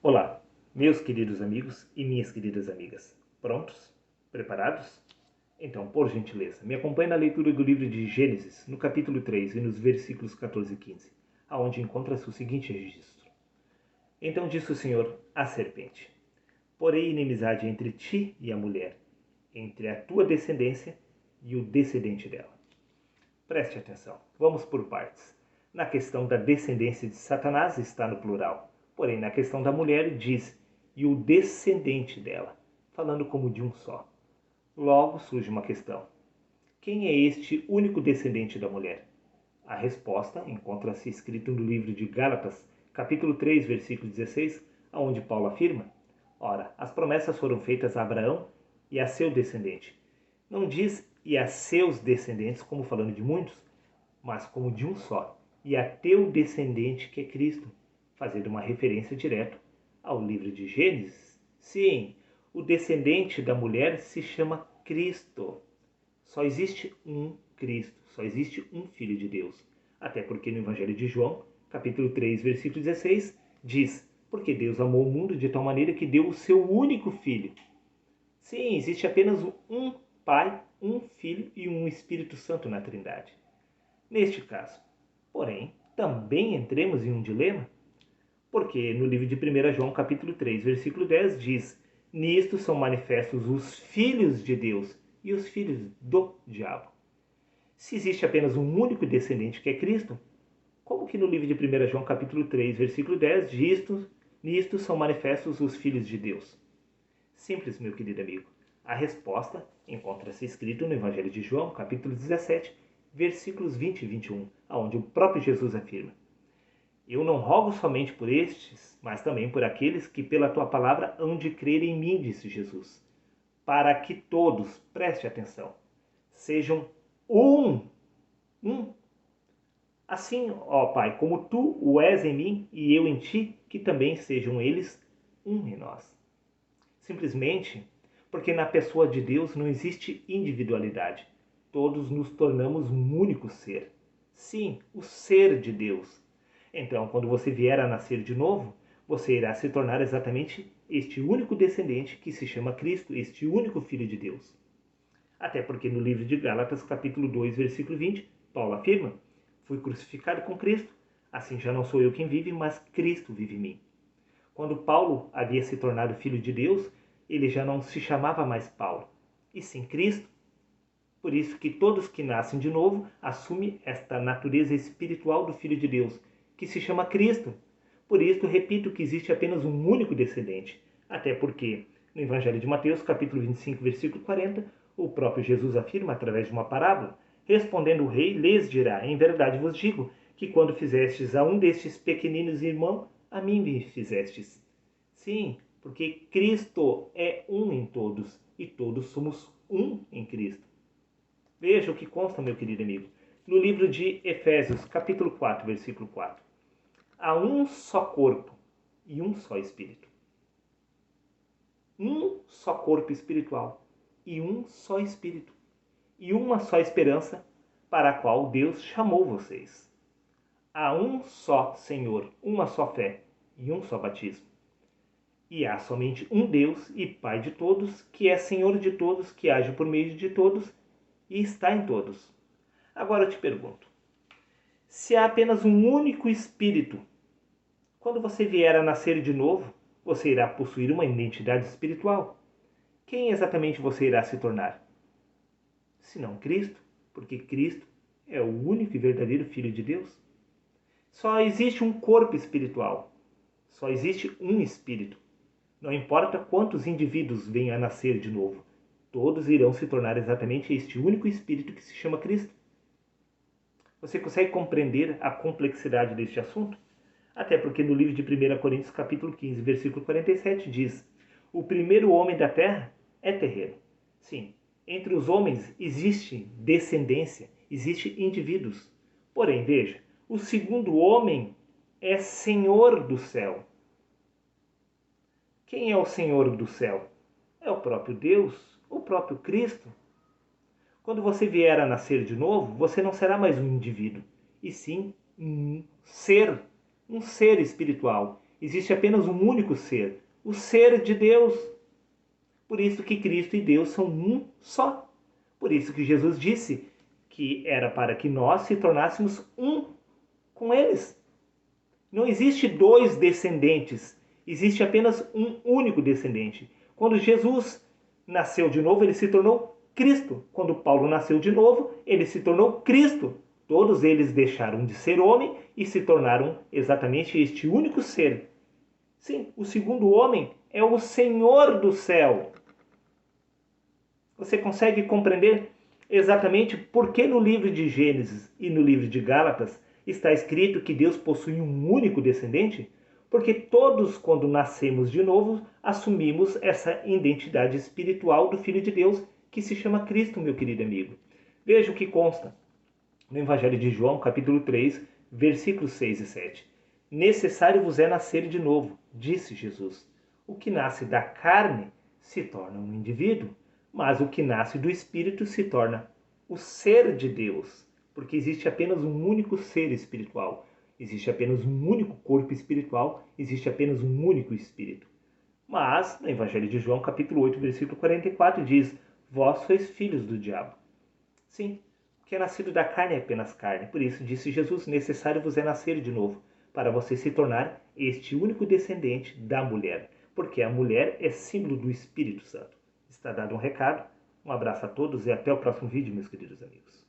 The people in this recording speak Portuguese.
Olá, meus queridos amigos e minhas queridas amigas. Prontos? Preparados? Então, por gentileza, me acompanhe na leitura do livro de Gênesis, no capítulo 3 e nos versículos 14 e 15, aonde encontra-se o seguinte registro. Então disse o Senhor à serpente: Porém inimizade entre ti e a mulher, entre a tua descendência e o descendente dela. Preste atenção, vamos por partes. Na questão da descendência de Satanás está no plural. Porém, na questão da mulher diz, e o descendente dela, falando como de um só. Logo surge uma questão. Quem é este único descendente da mulher? A resposta encontra-se escrita no livro de Gálatas, capítulo 3, versículo 16, onde Paulo afirma: Ora, as promessas foram feitas a Abraão e a seu descendente. Não diz e a seus descendentes, como falando de muitos, mas como de um só, e a teu descendente que é Cristo, fazendo uma referência direta ao livro de Gênesis. Sim, o descendente da mulher se chama Cristo. Só existe um Cristo, só existe um Filho de Deus. Até porque no Evangelho de João, capítulo 3, versículo 16, diz: Porque Deus amou o mundo de tal maneira que deu o seu único Filho. Sim, existe apenas um Pai, um Filho e um Espírito Santo na Trindade. Neste caso, porém, também entremos em um dilema, porque no livro de 1 João, capítulo 3, versículo 10, diz: Nisto são manifestos os filhos de Deus e os filhos do diabo. Se existe apenas um único descendente que é Cristo, como que no livro de 1 João, capítulo 3, versículo 10, diz: Nisto são manifestos os filhos de Deus? Simples, meu querido amigo. A resposta encontra-se escrito no Evangelho de João, capítulo 17, versículos 20 e 21, onde o próprio Jesus afirma: Eu não rogo somente por estes, mas também por aqueles que pela tua palavra hão de crer em mim, disse Jesus, para que todos, preste atenção, sejam um. Assim, ó Pai, como tu o és em mim e eu em ti, que também sejam eles um em nós. Simplesmente porque na pessoa de Deus não existe individualidade. Todos nos tornamos um único ser. Sim, o ser de Deus. Então, quando você vier a nascer de novo, você irá se tornar exatamente este único descendente que se chama Cristo, este único Filho de Deus. Até porque no livro de Gálatas, capítulo 2, versículo 20, Paulo afirma: Fui crucificado com Cristo, assim já não sou eu quem vive, mas Cristo vive em mim. Quando Paulo havia se tornado Filho de Deus, ele já não se chamava mais Paulo, e sim Cristo. Por isso que todos que nascem de novo assumem esta natureza espiritual do Filho de Deus, que se chama Cristo. Por isso, repito que existe apenas um único descendente, até porque no Evangelho de Mateus, capítulo 25, versículo 40, o próprio Jesus afirma através de uma parábola: Respondendo o rei, lhes dirá: Em verdade vos digo que quando fizestes a um destes pequeninos irmãos, a mim me fizestes. Sim, porque Cristo é um em todos e todos somos um em Cristo. Veja o que consta, meu querido amigo, no livro de Efésios, capítulo 4, versículo 4. Há um só corpo e um só espírito. Um só corpo espiritual e um só espírito. E uma só esperança para a qual Deus chamou vocês. Há um só Senhor, uma só fé e um só batismo. E há somente um Deus e Pai de todos, que é Senhor de todos, que age por meio de todos e está em todos. Agora eu te pergunto, se há apenas um único Espírito, quando você vier a nascer de novo, você irá possuir uma identidade espiritual. Quem exatamente você irá se tornar? Senão Cristo, porque Cristo é o único e verdadeiro Filho de Deus. Só existe um corpo espiritual, só existe um Espírito. Não importa quantos indivíduos venham a nascer de novo, todos irão se tornar exatamente este único Espírito que se chama Cristo. Você consegue compreender a complexidade deste assunto? Até porque no livro de 1 Coríntios, capítulo 15, versículo 47, diz: O primeiro homem da terra é terreno. Sim, entre os homens existe descendência, existe indivíduos. Porém, veja, o segundo homem é Senhor do céu. Quem é o Senhor do céu? É o próprio Deus, o próprio Cristo. Quando você vier a nascer de novo, você não será mais um indivíduo, e sim um ser espiritual. Existe apenas um único ser, o ser de Deus. Por isso que Cristo e Deus são um só. Por isso que Jesus disse que era para que nós se tornássemos um com eles. Não existe dois descendentes, existe apenas um único descendente. Quando Jesus nasceu de novo, ele se tornou Cristo. Quando Paulo nasceu de novo, ele se tornou Cristo. Todos eles deixaram de ser homem e se tornaram exatamente este único ser. Sim, o segundo homem é o Senhor do céu. Você consegue compreender exatamente por que no livro de Gênesis e no livro de Gálatas está escrito que Deus possui um único descendente? Porque todos, quando nascemos de novo, assumimos essa identidade espiritual do Filho de Deus, que se chama Cristo, meu querido amigo. Veja o que consta no Evangelho de João, capítulo 3, versículos 6 e 7. Necessário vos é nascer de novo, disse Jesus. O que nasce da carne se torna um indivíduo, mas o que nasce do Espírito se torna o ser de Deus, porque existe apenas um único ser espiritual, existe apenas um único corpo espiritual, existe apenas um único Espírito. Mas, no Evangelho de João, capítulo 8, versículo 44, diz: Vós sois filhos do diabo. Sim, o que é nascido da carne é apenas carne. Por isso, disse Jesus, necessário vos é nascer de novo, para você se tornar este único descendente da mulher, porque a mulher é símbolo do Espírito Santo. Está dado um recado. Um abraço a todos e até o próximo vídeo, meus queridos amigos.